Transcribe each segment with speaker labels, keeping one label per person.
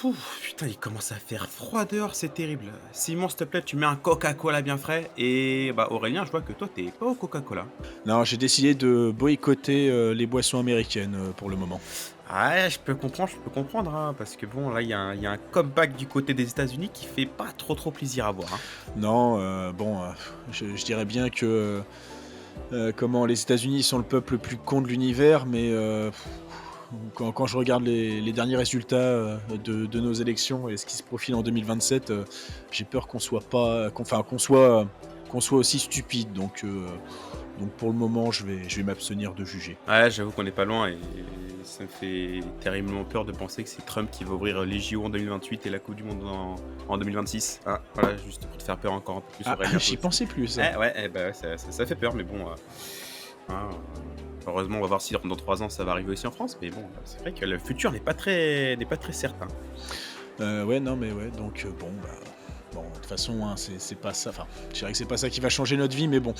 Speaker 1: Pouf, putain, il commence à faire froid dehors, c'est terrible. Simon, s'il te plaît, tu mets un Coca-Cola bien frais et bah, Aurélien, je vois que toi, t'es pas au Coca-Cola.
Speaker 2: Non, j'ai décidé de boycotter, les boissons américaines, pour le moment.
Speaker 1: Ouais, je peux comprendre, hein, parce que bon, là, il y a un comeback du côté des États-Unis qui fait pas trop plaisir à voir, hein.
Speaker 2: Non, bon, je dirais bien que, comment les États-Unis sont le peuple le plus con de l'univers, mais, quand je regarde les derniers résultats, de nos élections et ce qui se profile en 2027, j'ai peur qu'on soit pas qu'on enfin, qu'on soit aussi stupide donc pour le moment, je vais m'abstenir de juger.
Speaker 1: Ouais, j'avoue qu'on est pas loin et ça me fait terriblement peur de penser que c'est Trump qui va ouvrir les JO en 2028 et la Coupe du monde en 2026. Hein, voilà, juste pour te faire peur encore un peu plus,
Speaker 2: Ah,
Speaker 1: Aurélien, toi
Speaker 2: j'y
Speaker 1: aussi.
Speaker 2: pensais plus ça.
Speaker 1: Eh ouais, eh bah, ouais, ça fait peur, mais bon, hein, heureusement, on va voir si dans 3 ans ça va arriver aussi en France, mais bon, c'est vrai que le futur n'est pas très certain.
Speaker 2: Ouais, non, mais ouais, donc bon, bah, bon, de toute façon, hein, c'est pas ça enfin, je dirais que c'est pas ça qui va changer notre vie, mais bon,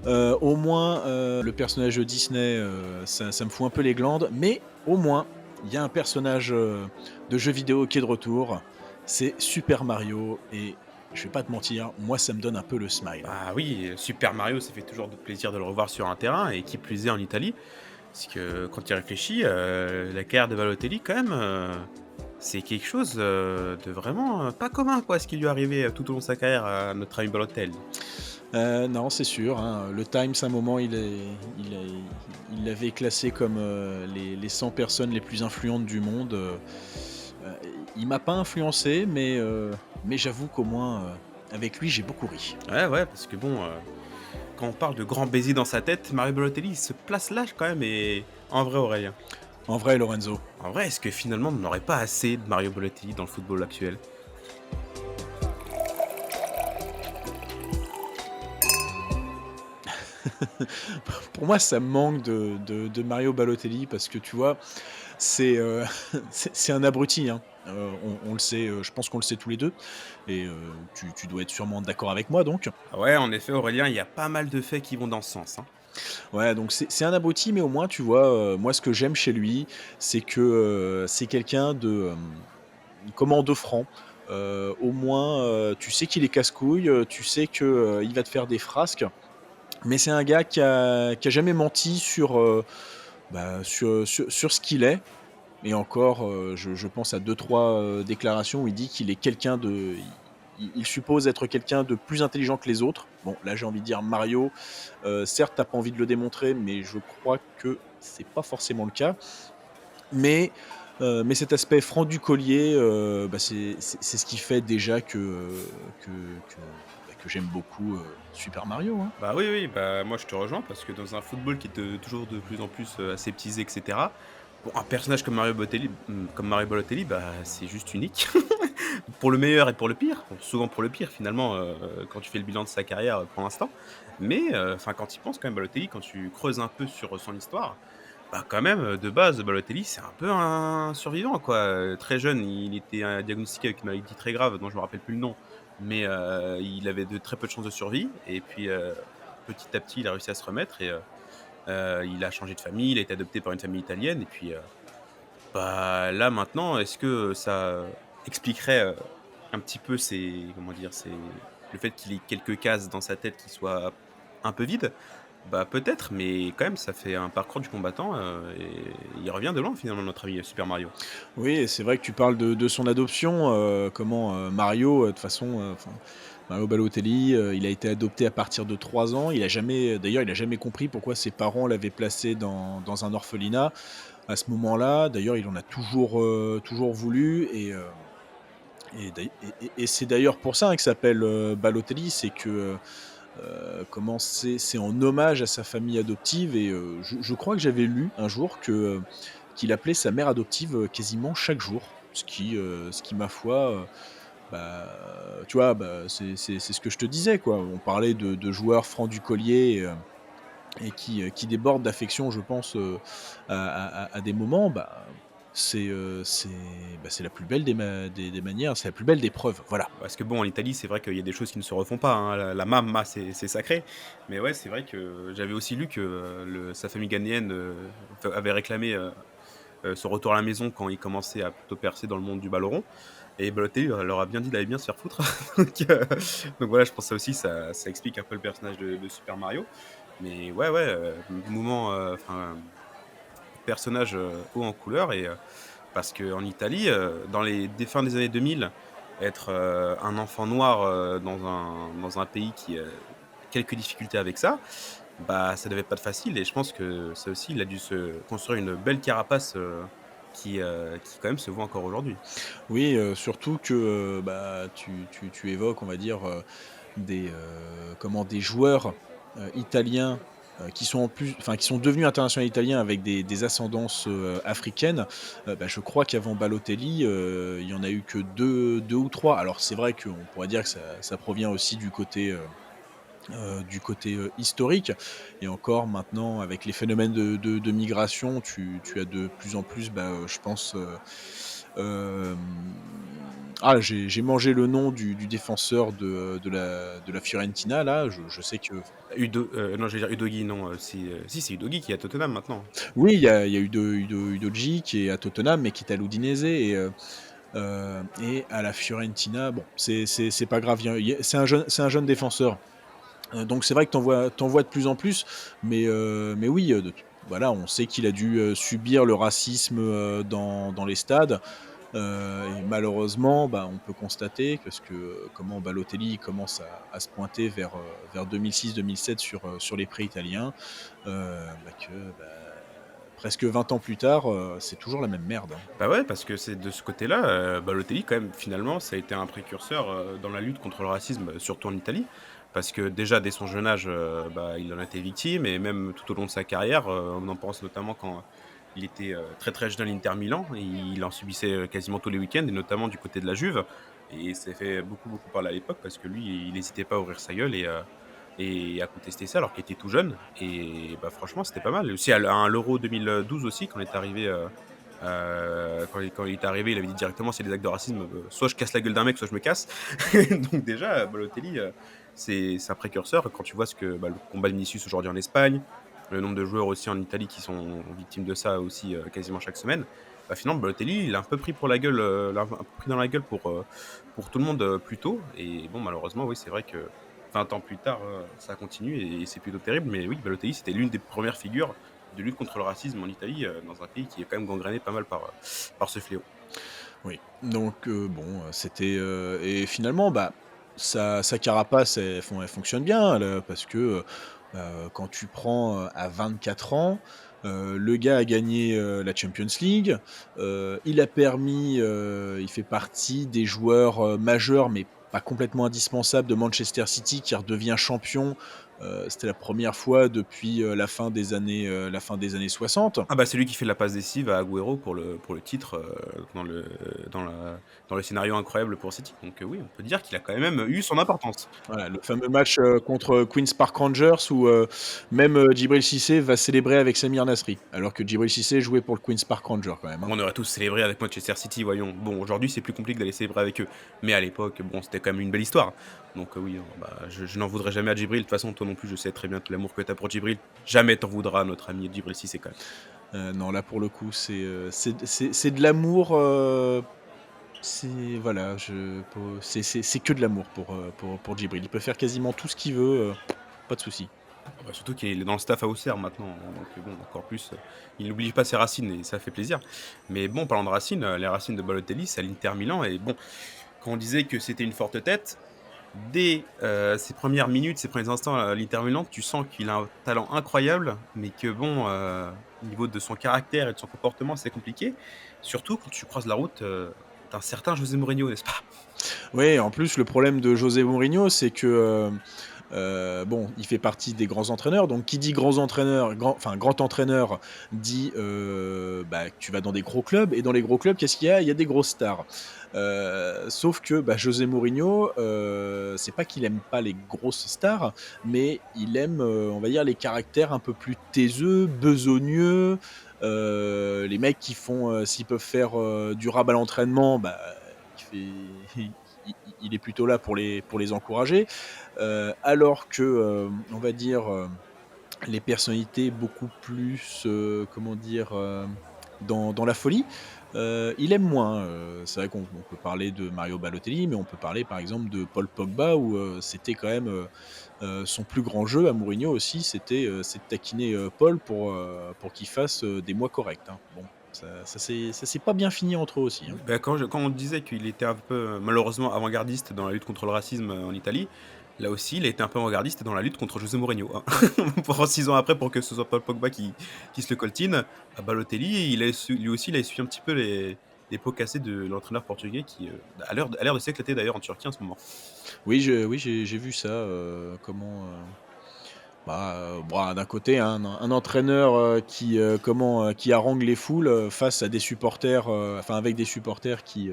Speaker 2: au moins, le personnage de Disney, ça me fout un peu les glandes, mais au moins, il y a un personnage, de jeu vidéo qui est de retour, c'est Super Mario et je vais pas te mentir, moi, ça me donne un peu le smile, hein.
Speaker 1: Bah oui, Super Mario, ça fait toujours de plaisir de le revoir sur un terrain et qui plus est en Italie. Parce que quand tu y réfléchis, la carrière de Balotelli quand même, c'est quelque chose, de vraiment, pas commun quoi, ce qui lui est arrivé, tout au long de sa carrière à notre ami Balotelli.
Speaker 2: Non, c'est sûr, hein, le Times, à un moment, il est il l'avait classé comme, les 100 personnes les plus influentes du monde, Heu, il m'a pas influencé, mais j'avoue qu'au moins, avec lui, j'ai beaucoup ri.
Speaker 1: Ouais, ouais, parce que bon, quand on parle de grand baiser dans sa tête, Mario Balotelli, il se place là quand même et en vrai Aurélien,
Speaker 2: En vrai, Lorenzo,
Speaker 1: en vrai, est-ce que finalement on n'aurait pas assez de Mario Balotelli dans le football actuel?
Speaker 2: pour moi, ça me manque de Mario Balotelli parce que tu vois, c'est, c'est un abruti, hein. On le sait, je pense qu'on le sait tous les 2 et tu dois être sûrement d'accord avec moi donc.
Speaker 1: Ah ouais, en effet Aurélien, il y a pas mal de faits qui vont dans ce sens, hein.
Speaker 2: Ouais, donc c'est un abruti, mais au moins, tu vois, moi, ce que j'aime chez lui, c'est que, c'est quelqu'un de, comment, de franc. Au moins, tu sais qu'il est casse-couille, tu sais que, il va te faire des frasques. Mais c'est un gars qui a jamais menti sur, bah, sur ce qu'il est et encore, je pense à deux trois déclarations où il dit qu'il est quelqu'un de il suppose être quelqu'un de plus intelligent que les autres. Bon, là, j'ai envie de dire Mario, certes, tu pas envie de le démontrer, mais je crois que c'est pas forcément le cas. Mais mais cet aspect franc du collier, bah, c'est ce qui fait déjà que j'aime beaucoup, Super Mario, hein.
Speaker 1: Bah, oui, oui, bah, moi je te rejoins parce que dans un football qui est toujours de plus en plus, aseptisé et cetera, bon, un personnage comme Mario Balotelli, bah, c'est juste unique. Pour le meilleur et pour le pire, bon, souvent pour le pire finalement, quand tu fais le bilan de sa carrière, pour l'instant. Mais, enfin quand tu y penses quand même Balotelli, quand tu creuses un peu sur son histoire, bah, quand même, de base Balotelli c'est un peu un survivant quoi, très jeune, il était, diagnostiqué avec une maladie très grave dont je me rappelle plus le nom, mais, il avait de très peu de chances de survie et puis, petit à petit il a réussi à se remettre et il a changé de famille, il a été adopté par une famille italienne et puis, bah, là, maintenant, est-ce que ça expliquerait, un petit peu ses comment dire? Le fait qu'il ait quelques cases dans sa tête qui soient un peu vides? Bah, peut-être, mais quand même, ça fait un parcours du combattant, et il revient de loin, finalement, notre ami, Super Mario.
Speaker 2: Oui et c'est vrai que tu parles de son adoption, comment, Mario, de toute façon, enfin, Mario Balotelli, il a été adopté à partir de 3 ans. Il a jamais d'ailleurs, il a jamais compris pourquoi ses parents l'avaient placé dans un orphelinat à ce moment-là. D'ailleurs, il en a toujours voulu et c'est d'ailleurs pour ça, hein, qu'il s'appelle, Balotelli. C'est que, comment c'est en hommage à sa famille adoptive et je crois que j'avais lu un jour que, qu'il appelait sa mère adoptive, quasiment chaque jour. Ce qui ma foi, bah, tu vois, bah, c'est ce que je te disais, quoi. On parlait de joueurs francs du collier et qui débordent d'affection, je pense, à des moments. Bah, c'est la plus belle des manières, c'est la plus belle des preuves, voilà.
Speaker 1: Parce que bon, en Italie, c'est vrai qu'il y a des choses qui ne se refont pas, hein. La mamma, c'est sacré. Mais ouais, c'est vrai que j'avais aussi lu que, sa famille ghanéenne, avait réclamé, son retour à la maison quand il commençait à plutôt percer dans le monde du ballon rond et Balotelli leur a bien dit d'aller bien se faire foutre. Donc voilà, je pense que ça aussi, ça explique un peu le personnage de Super Mario. Mais ouais, ouais, mouvement, enfin, personnage, haut en couleur et parce qu'en Italie, dans les dès fin des années 2000, être, un enfant noir, dans un pays qui, a quelques difficultés avec ça, bah, ça devait pas être facile et je pense que ça aussi, il a dû se construire une belle carapace, qui quand même se voit encore aujourd'hui.
Speaker 2: Oui, surtout que, bah, tu évoques, on va dire, des joueurs, italiens, qui sont en plus enfin, qui sont devenus internationaux italiens avec des ascendances, africaines. Bah, je crois qu'avant Balotelli, il y en a eu que deux ou 3. Alors c'est vrai qu'on pourrait dire que ça provient aussi du côté historique et encore maintenant avec les phénomènes de migration, tu as de plus en plus, bah, je pense, j'ai mangé le nom du défenseur de la Fiorentina là, je sais que
Speaker 1: Non, j'allais dire Udogie, non, si, c'est Udogie qui est à Tottenham maintenant.
Speaker 2: oui, il y a Udogie qui est à Tottenham, mais qui est à l'Udinese et à la Fiorentina, bon, c'est pas grave, c'est un jeune défenseur. Donc c'est vrai que tu en vois de plus en plus, mais oui, voilà, on sait qu'il a dû, subir le racisme, dans les stades, et malheureusement, bah, on peut constater parce que, comment Balotelli commence à se pointer vers 2006-2007 sur les pré italiens, bah, presque 20 ans plus tard, c'est toujours la même merde, hein.
Speaker 1: Bah, ouais, parce que c'est de ce côté-là, Balotelli quand même finalement ça a été un précurseur, dans la lutte contre le racisme, surtout en Italie. Parce que déjà dès son jeune âge, bah, il en a été victime et même tout au long de sa carrière, on en pense notamment quand il était, très, très jeune à l'Inter Milan. Il en subissait, quasiment tous les week-ends et notamment du côté de la Juve et il s'est fait beaucoup, beaucoup parler à l'époque parce que lui, il hésitait pas à ouvrir sa gueule et à contester ça alors qu'il était tout jeune et bah, franchement c'était pas mal. Aussi à l'Euro 2012 aussi quand il est arrivé, quand il est arrivé, il avait dit directement: «S'il y a des actes de racisme, soit je casse la gueule d'un mec, soit je me casse». Donc déjà, Balotelli, c'est un précurseur. Quand tu vois le combat de Vinicius aujourd'hui en Espagne, le nombre de joueurs aussi en Italie qui sont victimes de ça aussi, quasiment chaque semaine, bah, finalement Balotelli, il a un peu pris pour la gueule, l'a un peu pris dans la gueule pour tout le monde, plus tôt et bon malheureusement oui, c'est vrai que 20 ans plus tard, ça continue et c'est plutôt terrible. Mais oui, Balotelli, c'était l'une des premières figures de lutte contre le racisme en Italie, dans un pays qui est quand même gangréné pas mal par ce fléau.
Speaker 2: Oui, donc bon, c'était, et finalement, bah, sa carapace, elle fonctionne bien, parce que, quand tu prends, à 24 ans, le gars a gagné, la Champions League, il fait partie des joueurs, majeurs, mais pas complètement indispensables de Manchester City qui redevient champion, c'était la première fois depuis, la fin des années 60.
Speaker 1: Ah bah, c'est lui qui fait la passe décisive à Agüero pour le titre, dans la dans le scénario incroyable pour City. Donc oui, on peut dire qu'il a quand même eu son importance.
Speaker 2: Voilà, le fameux match, contre Queens Park Rangers où, même, Djibril Cissé va célébrer avec Samir Nasri, alors que Djibril Cissé jouait pour le Queens Park Rangers quand même, hein.
Speaker 1: On aurait tous célébré avec Manchester City, voyons. Bon, aujourd'hui, c'est plus compliqué d'aller célébrer avec eux, mais à l'époque, bon, c'était quand même une belle histoire. Donc oui, bah, je n'en voudrais jamais à Djibril. De toute façon, toi non plus, je sais très bien tout l'amour que tu as pour Djibril. Jamais t'en voudras à notre ami Djibril Cissé quand même.
Speaker 2: Non, là pour le coup, c'est de l'amour, c'est voilà, je po c'est que de l'amour pour Djibril. Il peut faire quasiment tout ce qu'il veut, pas de souci.
Speaker 1: Ah bah, surtout qu'il est dans le staff à Auxerre maintenant, donc bon, encore plus, il n'oublie pas ses racines et ça fait plaisir. Mais bon, parlant de racines, les racines de Balotelli, c'est à l'Inter Milan et bon, quand on disait que c'était une forte tête, dès, ses premières minutes, ses premiers instants à l'Inter Milan, tu sens qu'il a un talent incroyable, mais que bon, au niveau de son caractère et de son comportement, c'est compliqué. Surtout quand tu croises la route, d'un certain José Mourinho, n'est-ce pas?
Speaker 2: Ouais, en plus, le problème de José Mourinho, c'est que, bon, il fait partie des grands entraîneurs, donc qui dit grands entraîneurs, grand entraîneur dit, bah, que tu vas dans des gros clubs et dans les gros clubs, qu'est-ce qu'il y a? Il y a des grosses stars. Sauf que, bah, José Mourinho, c'est pas qu'il aime pas les grosses stars, mais il aime, on va dire les caractères un peu plus taiseux, besogneux, les mecs qui font, s'ils peuvent faire, du rab à l'entraînement, bah, il fait il est plutôt là pour les encourager. Alors que, on va dire, les personnalités beaucoup plus, comment dire? dans la folie. Il aime moins, c'est vrai qu'on peut parler de Mario Balotelli, mais on peut parler par exemple de Paul Pogba où, c'était quand même, son plus grand jeu à Mourinho aussi, c'est de taquiner, Paul pour qu'il fasse, des mois corrects, hein. Bon, ça s'est pas bien fini entre eux aussi, hein.
Speaker 1: Bah, quand on disait qu'il était un peu, malheureusement avant-gardiste dans la lutte contre le racisme, en Italie, là aussi, il a été un peu avant-gardiste dans la lutte contre José Mourinho, hein. Pour 6 ans après, pour que ce soit Paul Pogba qui se le coltine, bah, Balotelli, il a su lui aussi, il a essuyé un petit peu les pots cassés de l'entraîneur portugais qui, a l'air de s'éclater d'ailleurs en Turquie en ce moment.
Speaker 2: Oui, j'ai vu ça, bah, d'un côté, hein, un entraîneur, qui harangue les foules, face à des supporters, enfin avec des supporters qui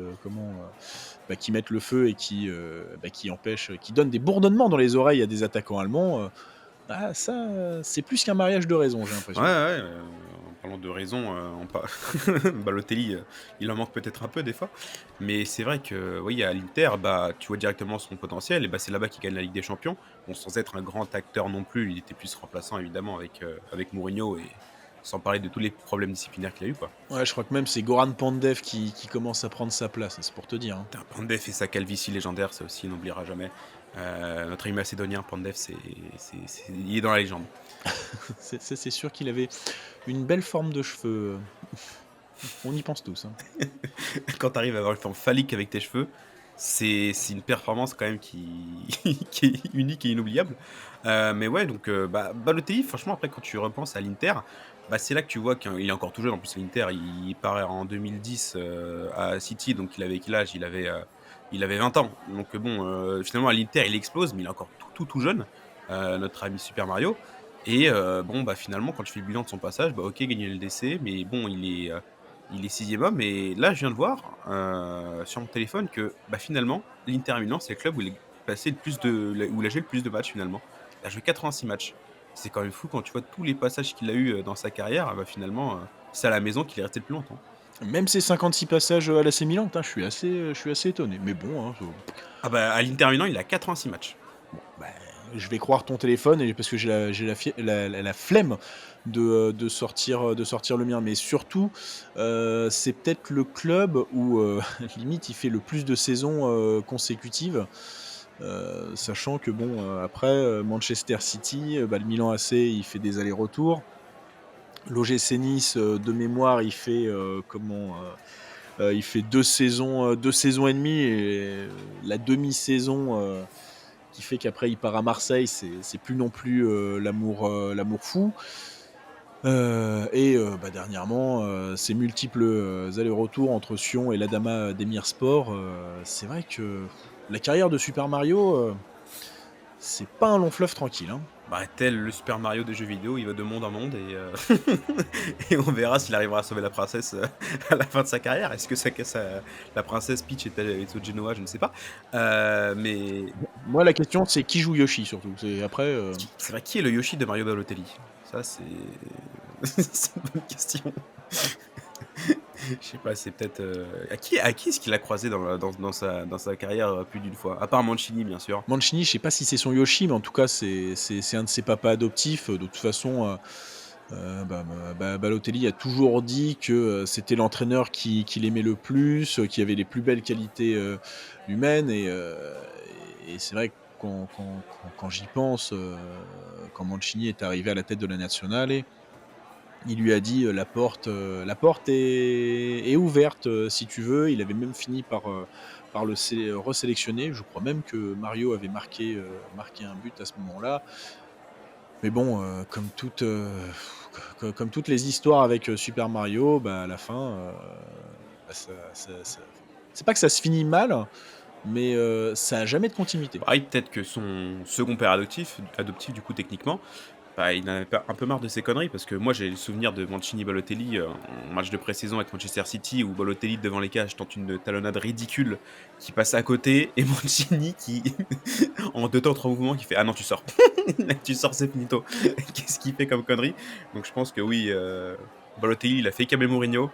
Speaker 2: mettent le feu et qui empêchent, qui donnent des bourdonnements dans les oreilles à des attaquants allemands, ça, c'est plus qu'un mariage de raison, j'ai
Speaker 1: Ouais,
Speaker 2: l'impression.
Speaker 1: ouais, en parlant de raison, on pa Balotelli, il en manque peut-être un peu des fois, mais c'est vrai que, oui, à l'Inter, bah, tu vois directement son potentiel et bah, c'est là-bas qu'il gagne la Ligue des Champions. Bon, sans être un grand acteur non plus, il était plus remplaçant évidemment avec Mourinho et sans parler de tous les problèmes disciplinaires qu'il a eu, quoi.
Speaker 2: Ouais, je crois que même c'est Goran Pandev qui commence à prendre sa place, c'est pour te dire, hein.
Speaker 1: Putain, Pandev et sa calvitie légendaire, ça aussi, on n'oubliera jamais. Notre ami macédonien, Pandev, il est dans la légende.
Speaker 2: C'est sûr qu'il avait une belle forme de cheveux, on y pense tous, hein.
Speaker 1: Quand tu arrives à avoir une forme phallique avec tes cheveux, c'est une performance quand même qui qui est unique et inoubliable. Mais ouais, donc bah, Balotelli, franchement, après, quand tu repenses à l'Inter, bah, c'est là que tu vois qu'il est encore tout jeune. En plus, l'Inter, il part en 2010, à City, donc il avait quel âge? Il avait 20 ans. Donc bon, finalement, à l'Inter, il explose, mais il est encore tout jeune, notre ami Super Mario. Et bon, bah, finalement, quand tu fais le bilan de son passage, bah, OK, gagner le LDC, mais bon, il est 6e homme et là, je viens de voir, sur mon téléphone que, bah, finalement, l'Inter Milan, c'est le club où il est passé le plus où il a joué le plus de matchs finalement. Il a joué 86 matchs. C'est quand même fou quand tu vois tous les passages qu'il a eu, dans sa carrière, bah, finalement, c'est à la maison qu'il est resté le plus longtemps.
Speaker 2: Même ses 56 passages, à l'AC Milan, putain, je suis assez étonné. Mais bon, hein,
Speaker 1: Ah bah, à l'Inter Milan, il a 86 matchs.
Speaker 2: bah, je vais croire ton téléphone et parce que j'ai la flemme de sortir le mien. Mais surtout, c'est peut-être le club où, limite, il fait le plus de saisons, consécutives, sachant que bon, après, Manchester City, bah, le Milan AC, il fait des allers-retours. L'OGC Nice, de mémoire, il fait 2 saisons et demie et la demi-saison, qui fait qu'après il part à Marseille, c'est plus non plus, l'amour fou. Bah, dernièrement, ces multiples, allers-retours entre Sion et l'Adama Demirspor, c'est vrai que la carrière de Super Mario, c'est pas un long fleuve tranquille, hein.
Speaker 1: Bah, tel le Super Mario des jeux vidéo, il va de monde en monde et et on verra s'il arrivera à sauver la princesse, à la fin de sa carrière. Est-ce que la princesse Peach est au Genoa? Je ne sais pas. Mais
Speaker 2: Moi, la question, c'est qui joue Yoshi surtout? C'est après,
Speaker 1: c'est vrai, qui est le Yoshi de Mario Balotelli? Ça, c'est c'est une bonne question. Je sais pas, c'est peut-être, à qui est-ce qu'il a croisé dans sa carrière, plus d'une fois? À part Mancini, bien sûr.
Speaker 2: Mancini, je sais pas si c'est son Yoshi, mais en tout cas, c'est un de ses papas adoptifs. De toute façon, Balotelli a toujours dit que, c'était l'entraîneur qu'il aimait le plus, qui avait les plus belles qualités, humaines et c'est vrai que quand j'y pense, quand Mancini est arrivé à la tête de la Nazionale, il lui a dit, «La porte est ouverte, si tu veux». Il avait même fini par le resélectionner. Je crois même que Mario avait marqué un but à ce moment-là. Mais bon, comme toutes les histoires avec, Super Mario, bah, à la fin, bah, c'est pas que ça se finit mal, mais ça a jamais de continuité.
Speaker 1: Pareil, peut-être que son second père adoptif du coup techniquement, bah, il en avait pas un peu marre de ces conneries parce que moi j'ai le souvenir de Mancini-Balotelli, en match de pré-saison avec Manchester City où Balotelli devant les cages tente une talonnade ridicule qui passe à côté et Mancini qui en 2 temps 3 mouvements qui fait: «Ah non tu sors, tu sors c'est finito». Qu'est-ce qu'il fait comme connerie? Donc je pense que oui, Balotelli il a fait câbler Mourinho,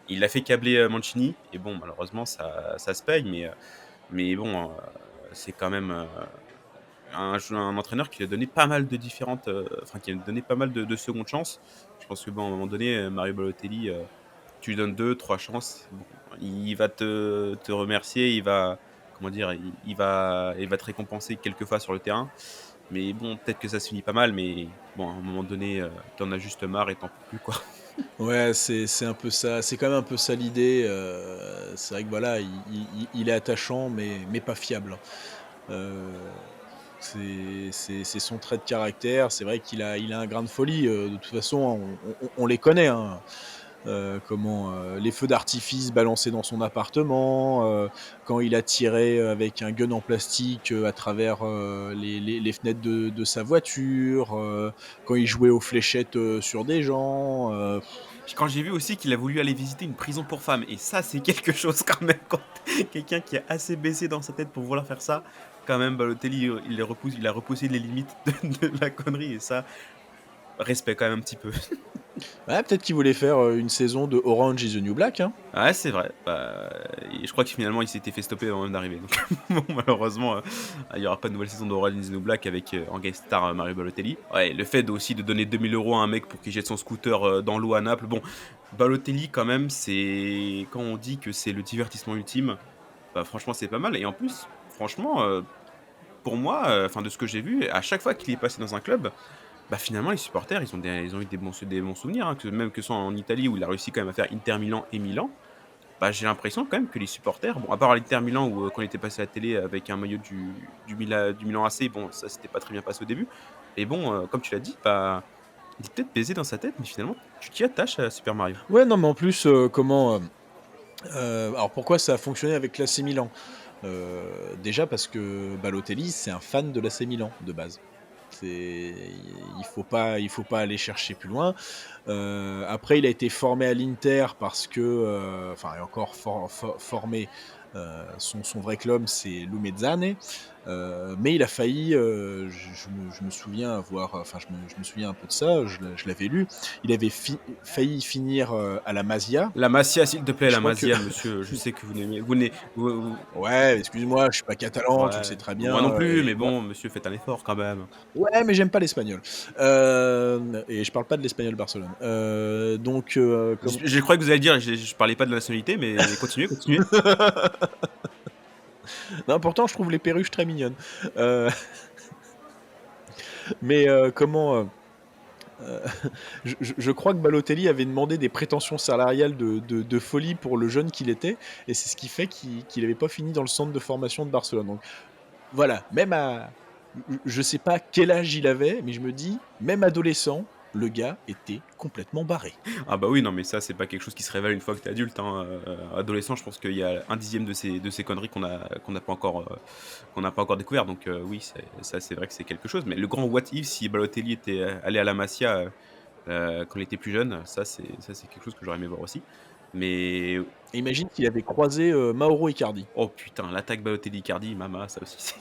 Speaker 1: il a fait câbler, Mancini et bon malheureusement ça se paye mais bon, c'est quand même, un entraîneur qui lui a donné pas mal de enfin qui a donné pas mal de secondes chances. Je pense que bon, à un moment donné, Mario Balotelli, tu lui donnes 2-3 chances, bon, il va te remercier, il va comment dire? Il va te récompenser quelquefois sur le terrain. Mais bon, peut-être que ça se finit pas mal, mais bon, à un moment donné, tu en as juste marre et tu en peux plus, quoi.
Speaker 2: Ouais, c'est un peu ça, c'est quand même un peu ça l'idée, c'est vrai que voilà, il est attachant mais pas fiable. Heu, c'est son trait de caractère. C'est vrai qu'il a un grain de folie, de toute façon, on les connaît, hein. Les feux d'artifice balancés dans son appartement, quand il a tiré, avec un gun en plastique, à travers, les fenêtres de sa voiture, quand il jouait aux fléchettes, sur des gens,
Speaker 1: Quand j'ai vu aussi qu'il a voulu aller visiter une prison pour femmes et ça, c'est quelque chose quand même, quand quelqu'un qui est assez baissé dans sa tête pour vouloir faire ça, quand même Balotelli, il a repoussé les limites de la connerie et ça, respect quand même un petit peu.
Speaker 2: ouais, peut-être qu'il voulait faire, une saison de Orange is the New Black, hein?
Speaker 1: Ouais, c'est vrai, bah, et je crois que finalement il s'était fait stopper avant même d'arriver donc bon malheureusement, il y aura pas de nouvelle saison d'Orange is the New Black avec, en guest star, Mario Balotelli. Ouais, le fait aussi de donner 2 000 € à un mec pour qu'il jette son scooter, dans l'eau à Naples, bon, Balotelli quand même, c'est quand on dit que c'est le divertissement ultime, bah, franchement c'est pas mal et en plus, franchement, pour moi, enfin de ce que j'ai vu, à chaque fois qu'il est passé dans un club, bah, finalement les supporters ils ont eu des bons souvenirs, hein, que ce soit en Italie où il a réussi quand même à faire Inter Milan et Milan, bah, j'ai l'impression quand même que les supporters, bon, à part à l'Inter Milan où, quand il était passé à la télé avec un maillot du Milan AC, bon, ça s'était pas très bien passé au début. Mais bon, comme tu l'as dit, bah, il est peut-être baisé dans sa tête, mais finalement, tu t'y attaches à Super Mario.
Speaker 2: Ouais, non, mais en plus, alors pourquoi ça a fonctionné avec l'AC Milan? Déjà parce que Balotelli, c'est un fan de l'AC Milan, de base. Il faut pas aller chercher plus loin. Après, il a été formé à l'Inter parce que, enfin, et encore formé, son vrai club, c'est Lumezzane, mais il a failli, je me souviens avoir, enfin, je me souviens un peu de ça, je l'avais lu. Il avait failli finir, à la Masia.
Speaker 1: La Masia, s'il te plaît,
Speaker 2: Je
Speaker 1: la
Speaker 2: crois que
Speaker 1: Masia, monsieur, je sais que vous n'aimez
Speaker 2: ouais, excuse-moi, je suis pas catalan, tu le sais
Speaker 1: ouais,
Speaker 2: très
Speaker 1: moi non
Speaker 2: bien,
Speaker 1: plus,
Speaker 2: et
Speaker 1: mais
Speaker 2: moi
Speaker 1: bon, monsieur, faites un effort quand même.
Speaker 2: ouais, mais j'aime pas l'espagnol. Et je parle pas de l'espagnol Barcelone. Donc, comme
Speaker 1: Je croyais que vous alliez dire, je parlais pas de la nationalité, mais continuez, continuez.
Speaker 2: non, pourtant, je trouve les perruches très mignonnes. Heu, mais, heu, je crois que Balotelli avait demandé des prétentions salariales de folie pour le jeune qu'il était, et c'est ce qui fait qu'il avait pas fini dans le centre de formation de Barcelone. Donc voilà, même à je sais pas quel âge il avait, mais je me dis, même adolescent, le gars était complètement barré.
Speaker 1: Ah bah oui, non, mais ça, c'est pas quelque chose qui se révèle une fois que tu es adulte, hein, adolescent, je pense qu'il y a un dixième de ces conneries qu'on n'a pas encore découvert donc oui, c'est vrai que c'est quelque chose mais le grand what if si Balotelli était, allé à la Masia, quand il était plus jeune, ça c'est quelque chose que j'aurais aimé voir aussi mais
Speaker 2: Et imagine qu'il avait croisé, Mauro Icardi.
Speaker 1: oh putain, l'attaque Balotelli-Icardi, mama, ça aussi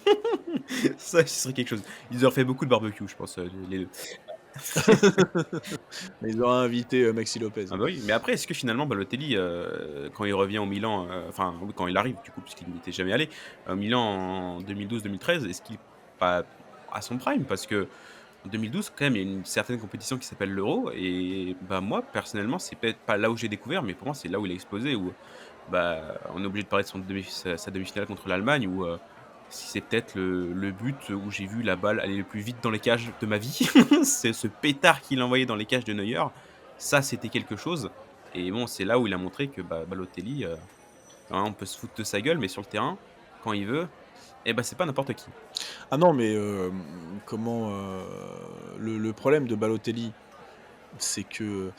Speaker 1: ça, ce serait quelque chose. Ils auraient fait beaucoup de barbecue, je pense, les 2.
Speaker 2: Ils auraient invité, Maxi Lopez.
Speaker 1: Ah bah oui, mais après, est-ce que finalement Balotelli, quand il revient au Milan, enfin oui, quand il arrive du coup, puisqu'il n'y était jamais allé, au Milan en 2012-2013, est-ce qu'il est pas à son prime? Parce qu'en 2012 quand même, il y a une certaine compétition qui s'appelle l'Euro et bah, moi personnellement, c'est peut-être pas là où j'ai découvert, mais pour moi, c'est là où il a explosé, où bah, on est obligé de parler de sa demi-finale contre l'Allemagne où, c'est peut-être le but où j'ai vu la balle aller le plus vite dans les cages de ma vie. C'est ce pétard qu'il a envoyé dans les cages de Neuer. Ça, c'était quelque chose et bon, c'est là où il a montré que, bah, Balotelli, hein, on peut se foutre de sa gueule, mais sur le terrain, quand il veut, et bah, c'est pas n'importe qui.
Speaker 2: Ah non, mais, le problème de Balotelli, c'est que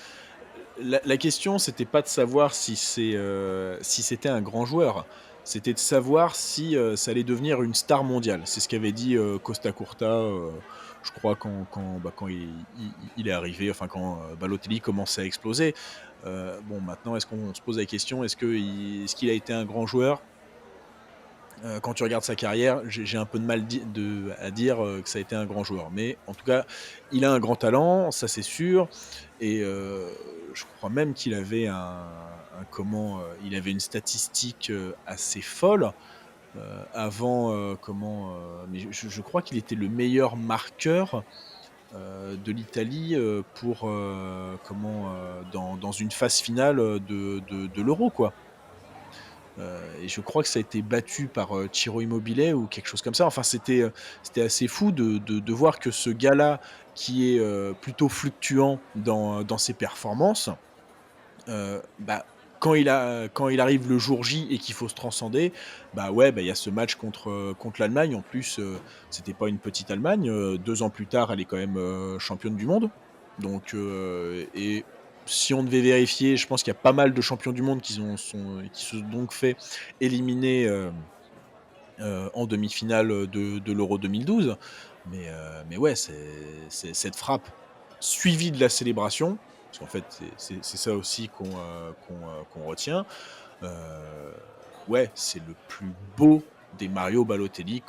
Speaker 2: la question, c'était pas de savoir si c'était un grand joueur. C'était de savoir si, ça allait devenir une star mondiale. C'est ce qu'avait dit, Costa Curta, je crois quand il est arrivé, enfin quand, Balotelli commençait à exploser. Bon, maintenant, est-ce qu'on se pose la question, est-ce qu'il a été un grand joueur? Quand tu regardes sa carrière, j'ai un peu de mal à dire, que ça a été un grand joueur. Mais en tout cas, il a un grand talent, ça c'est sûr, et je crois même qu'il avait il avait une statistique, assez folle, avant, mais je crois qu'il était le meilleur marqueur, de l'Italie, pour, dans une phase finale, de l'Euro, quoi. Et je crois que ça a été battu par, Ciro Immobile ou quelque chose comme ça. Enfin, c'était assez fou de voir que ce gars-là, qui est, plutôt fluctuant dans ses performances, bah, quand il arrive le jour J et qu'il faut se transcender, bah, ouais, bah, il y a ce match contre l'Allemagne. En plus, c'était pas une petite Allemagne, 2 ans plus tard, elle est quand même, championne du monde. Donc et si on devait vérifier, je pense qu'il y a pas mal de champions du monde qui se sont donc fait éliminer, en demi-finale, de l'Euro 2012. Mais ouais, c'est cette frappe suivie de la célébration, parce qu'en fait, c'est ça aussi qu'on retient. Heu, ouais, c'est le plus beau des Mario Balotelli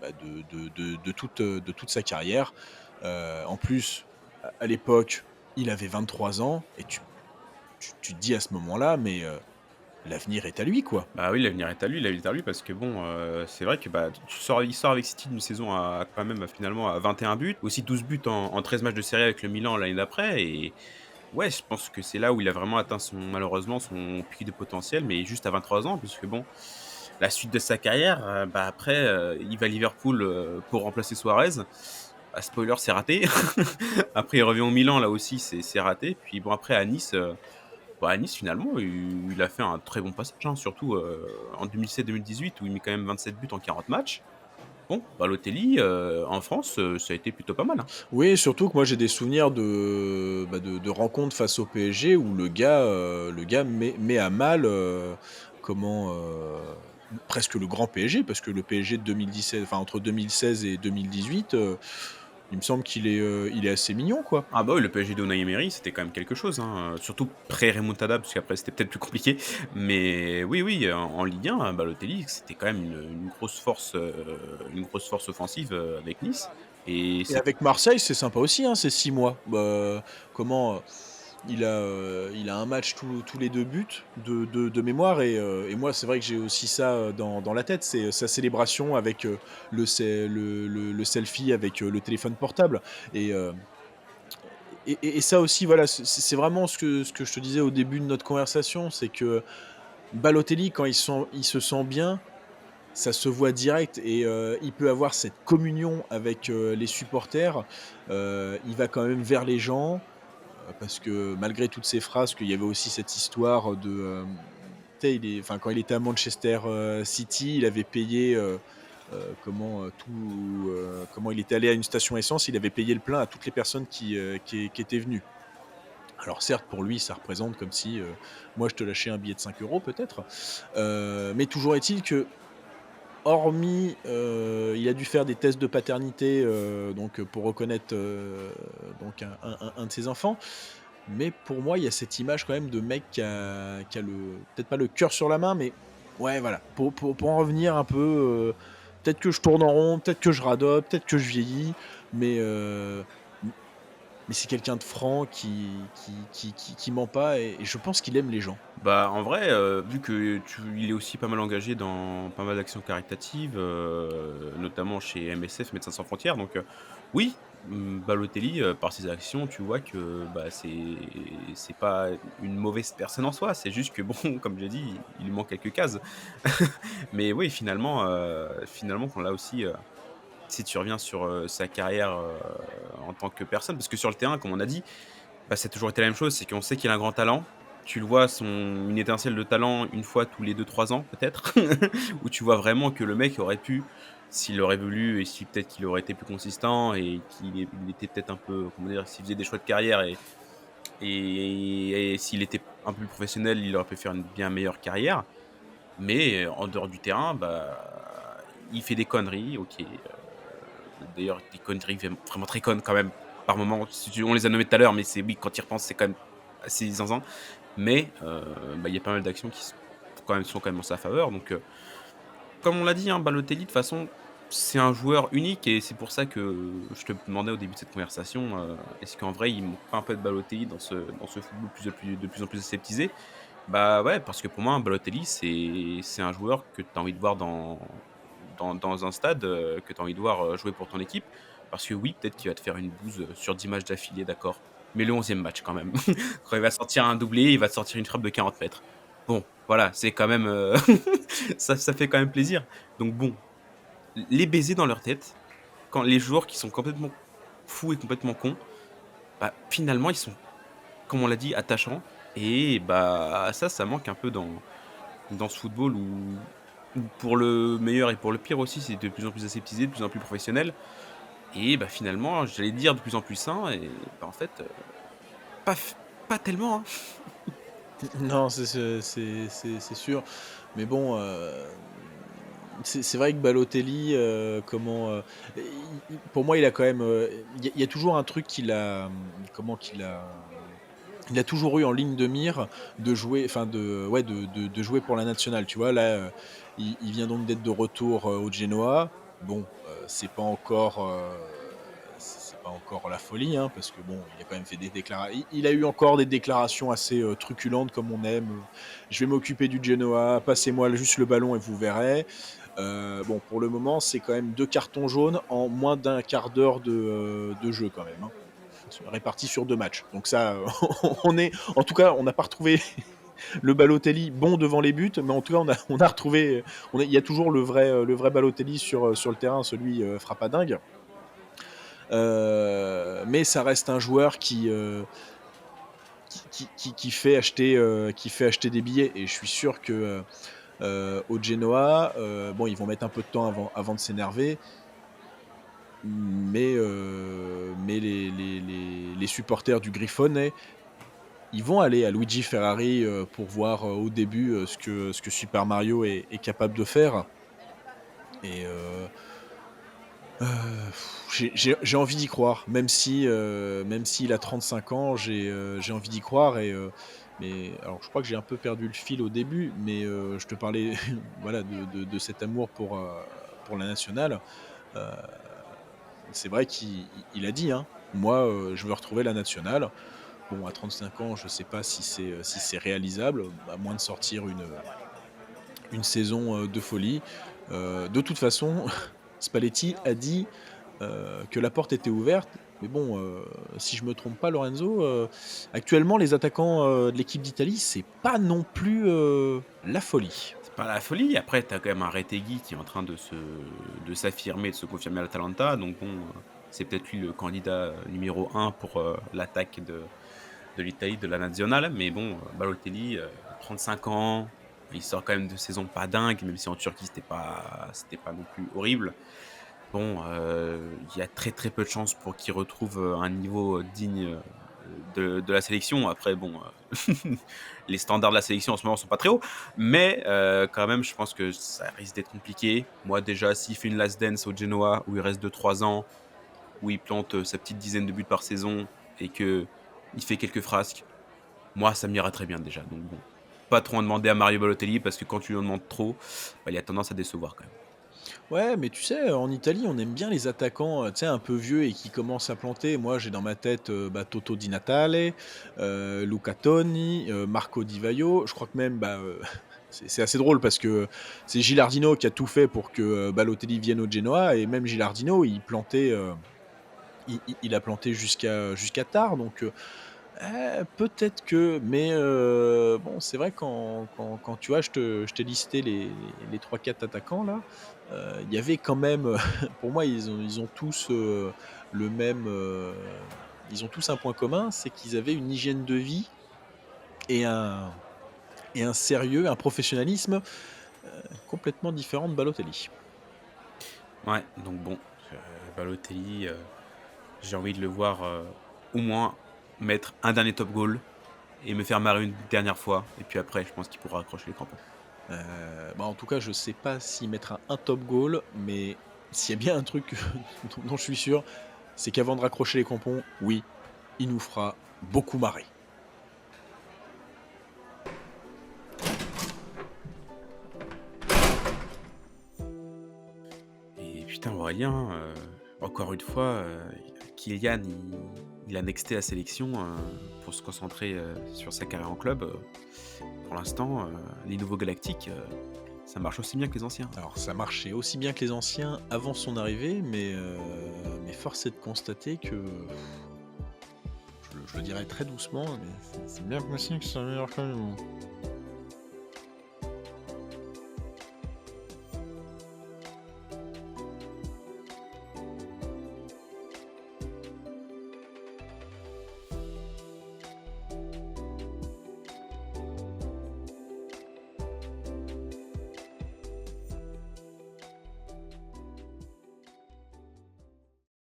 Speaker 2: bah, de toute sa carrière. En plus, à l'époque, il avait 23 ans et tu te dis à ce moment-là: «Mais, l'avenir est à lui, quoi».
Speaker 1: Bah oui, l'avenir est à lui, l'avenir est à lui parce que bon, c'est vrai que, bah, il sort avec City d'une saison à quand même finalement à 21 buts, aussi 12 buts en 13 matchs de série avec le Milan l'année d'après et ouais, je pense que c'est là où il a vraiment atteint malheureusement son pic de potentiel, mais juste à 23 ans puisque bon, la suite de sa carrière, bah, après, il va à Liverpool, pour remplacer Suarez. Bah, spoiler, c'est raté. Après il revient au Milan, là aussi c'est raté. Puis bon après à Nice, bah, à Nice, finalement, il a fait un très bon passage, hein, surtout, en 2017-2018 où il met quand même 27 buts en 40 matchs. Bon, Balotelli, en France, ça a été plutôt pas mal, hein.
Speaker 2: Oui, surtout que moi j'ai des souvenirs de rencontres face au PSG où le gars met à mal, comment, presque le grand PSG, parce que le PSG de 2017, enfin entre 2016 et 2018, il me semble il est assez mignon, quoi.
Speaker 1: Ah bah oui, le PSG de Unai Emery, c'était quand même quelque chose, hein, surtout pré-remontada, parce qu'après c'était peut-être plus compliqué. Mais oui, oui, en Ligue 1, Balotelli, c'était quand même une grosse force offensive, avec Nice et
Speaker 2: Et
Speaker 1: c'est
Speaker 2: avec Marseille, c'est sympa aussi, hein, ces 6 mois. Comment, il a un match tous les 2 buts de mémoire et moi, c'est vrai que j'ai aussi ça, dans la tête. C'est, sa célébration avec, le selfie avec, le téléphone portable et et ça aussi, voilà, c'est vraiment ce que je te disais au début de notre conversation, c'est que Balotelli, quand il se sent bien, ça se voit direct et il peut avoir cette communion avec, les supporters. Il va quand même vers les gens, parce que malgré toutes ces phrases, qu'il y avait aussi cette histoire tu sais, quand il était à Manchester, City, il avait payé, comment il était allé à une station essence, il avait payé le plein à toutes les personnes qui étaient venues. Alors certes, pour lui, ça représente comme si, moi je te lâchais un billet de 5 € peut-être, mais toujours est-il que hormis, il a dû faire des tests de paternité, pour reconnaître, un de ses enfants. Mais pour moi, il y a cette image quand même de mec qui a le peut-être pas le cœur sur la main, mais ouais, voilà, pour en revenir un peu, peut-être que je tourne en rond, peut-être que je radote, peut-être que je vieillis, mais m mais c'est quelqu'un de franc qui ment pas et je pense qu'il aime les gens.
Speaker 1: bah, en vrai, vu que il est aussi pas mal engagé dans pas mal d'actions caritatives, notamment chez MSF, Médecins sans frontières, donc oui, Balotelli, par ses actions, tu vois que, bah, c'est pas une mauvaise personne en soi, c'est juste que bon, comme j'ai dit, il lui manque quelques cases. Mais oui, finalement, qu'on là aussi, si tu reviens sur, sa carrière, en tant que personne parce que sur le terrain, comme on a dit, bah, ça a toujours été la même chose, c'est qu'on sait qu'il a un grand talent. Tu le vois, une étincelle de talent une fois tous les 2-3 ans peut-être, où tu vois vraiment que le mec aurait pu, s'il aurait voulu et si peut-être qu'il aurait été plus consistant et il était peut-être un peu, comment dire? S'il faisait des choix de carrière et s'il était un peu plus professionnel, il aurait pu faire une bien meilleure carrière. Mais en dehors du terrain, bah, il fait des conneries, OK, d'ailleurs des conneries vraiment très connes quand même par moment. Si tu On les a nommées tout à l'heure, mais c'est oui, quand tu y repenses, c'est quand même assez zinzin. Mais bah, il y a pas mal d'actions qui sont quand même en sa faveur donc comme on l'a dit, hein, Balotelli de toute façon, c'est un joueur unique et c'est pour ça que je te demandais au début de cette conversation, est-ce qu'en vrai il manque pas un peu de Balotelli dans ce football de plus en plus aseptisé? Bah, ouais, parce que pour moi, un Balotelli, c'est un joueur que tu as envie de voir dans un stade, que tu as envie de voir, jouer pour ton équipe. Parce que oui, peut-être qu'il va te faire une bouse, sur 10 matchs d'affilée, d'accord, mais le 11e match quand même. Quand il va sortir un doublé, il va te sortir une frappe de 40 mètres. Bon, voilà, c'est quand même, ça fait quand même plaisir. Donc bon, les baisers dans leur tête, quand les joueurs qui sont complètement fous et complètement cons, bah, finalement, ils sont, comme on l'a dit, attachants et bah, ça manque un peu dans ce football où pour le meilleur et pour le pire aussi, c'est de plus en plus aseptisé, de plus en plus professionnel et bah, finalement, j'allais dire de plus en plus sain et bah, en fait, pas f pas tellement, hein.
Speaker 2: Non, c'est sûr. Mais bon, c'est vrai que Balotelli, pour moi, il a quand même, il y a toujours un truc il a toujours eu en ligne de mire de jouer enfin de ouais, de jouer pour la nationale, tu vois? Là, il vient donc d'être de retour, au Genoa. Bon, c'est pas encore la folie, hein, parce que bon, il a quand même fait des déclarations. Il a eu encore des déclarations assez, truculentes comme on aime, «Je vais m'occuper du Genoa, passez-moi juste le ballon et vous verrez». Bon, pour le moment, c'est quand même 2 cartons jaunes en moins d'un quart d'heure de jeu quand même, hein, répartis sur 2 matchs. Donc ça, on est en tout cas, on n'a pas retrouvé le Balotelli bon devant les buts, mais en tout cas, on a retrouvé, il y a toujours le vrai Balotelli sur le terrain, celui, frappadingue. Mais ça reste un joueur qui fait acheter des billets et je suis sûr que, au Genoa, bon, ils vont mettre un peu de temps avant de s'énerver, mais les supporters du Grifone, ils vont aller à Luigi Ferrari, pour voir, au début, ce que Super Mario est capable de faire et Heu, j'ai envie d'y croire, même s'il a 35 ans, j'ai envie d'y croire mais alors je crois que j'ai un peu perdu le fil au début, mais je te parlais voilà de cet amour pour la nationale. Heu, c'est vrai qu'il a dit, hein: «Moi, je veux retrouver la nationale». Bon, à 35 ans, je sais pas si c'est réalisable, à moins de sortir une saison, de folie. De toute façon, Spalletti a dit que la porte était ouverte. Mais bon, si je me trompe pas Lorenzo, actuellement les attaquants, de l'équipe d'Italie, c'est pas non plus, la folie.
Speaker 1: C'est pas la folie. Après, tu as quand même un Retegui qui est en train de s'affirmer, de se confirmer à l'Atalanta. Donc bon, c'est peut-être lui le candidat numéro un pour l'attaque de l'Italie, de la Nazionale. Mais bon, Balotelli, 35 ans, il sort quand même de saison pas dingue, même si en Turquie, c'était pas non plus horrible. Bon, il y a très, très peu de chances pour qu'il retrouve, un niveau, digne, de la sélection. Après bon, les standards de la sélection en ce moment sont pas très hauts, mais quand même, je pense que ça risque d'être compliqué. Moi déjà, s'il fait une last dance au Genoa où il reste 2-3 ans, où il plante, sa petite dizaine de buts par saison et qu'il fait quelques frasques, moi ça m'ira très bien déjà. Donc bon, pas trop en demander à Mario Balotelli parce que quand tu lui en demandes trop, bah, il a tendance à décevoir quand même.
Speaker 2: Ouais, mais tu sais, en Italie, on aime bien les attaquants, tu sais, un peu vieux et qui commencent à planter. Moi, j'ai dans ma tête, Toto Di Natale, Luca Toni, Marco Di Vaio. Je crois que même, c'est assez drôle parce que c'est Gilardino qui a tout fait pour que, Balotelli vienne au Genoa et même Gilardino, il a planté jusqu'à tard donc peut-être que mais bon, c'est vrai quand tu vois, je t'ai listé les 3-4 attaquants là, il y avait quand même, pour moi, ils ont tous, le même, ils ont tous un point commun, c'est qu'ils avaient une hygiène de vie et un sérieux, un professionnalisme, complètement différent de Balotelli.
Speaker 1: Ouais, donc bon, Balotelli, j'ai envie de le voir, au moins mettre un dernier top goal et me faire marrer une dernière fois et puis après je pense qu'il pourra accrocher les crampons.
Speaker 2: En tout cas, je sais pas s'il mettra un top goal, mais s'il y a bien un truc dont je suis sûr, c'est qu'avant de raccrocher les crampons, oui, il nous fera beaucoup marrer.
Speaker 1: Et putain Aurélien, encore une fois, Kylian il a nexté la sélection, pour se concentrer, sur sa carrière en club, pour l'instant, les nouveaux galactiques, Ça marche aussi bien que les anciens.
Speaker 2: Alors ça marchait aussi bien que les anciens avant son arrivée, mais force est de constater que, je le dirais très doucement, mais c'est bien possible que ce soit meilleur que lui, moi.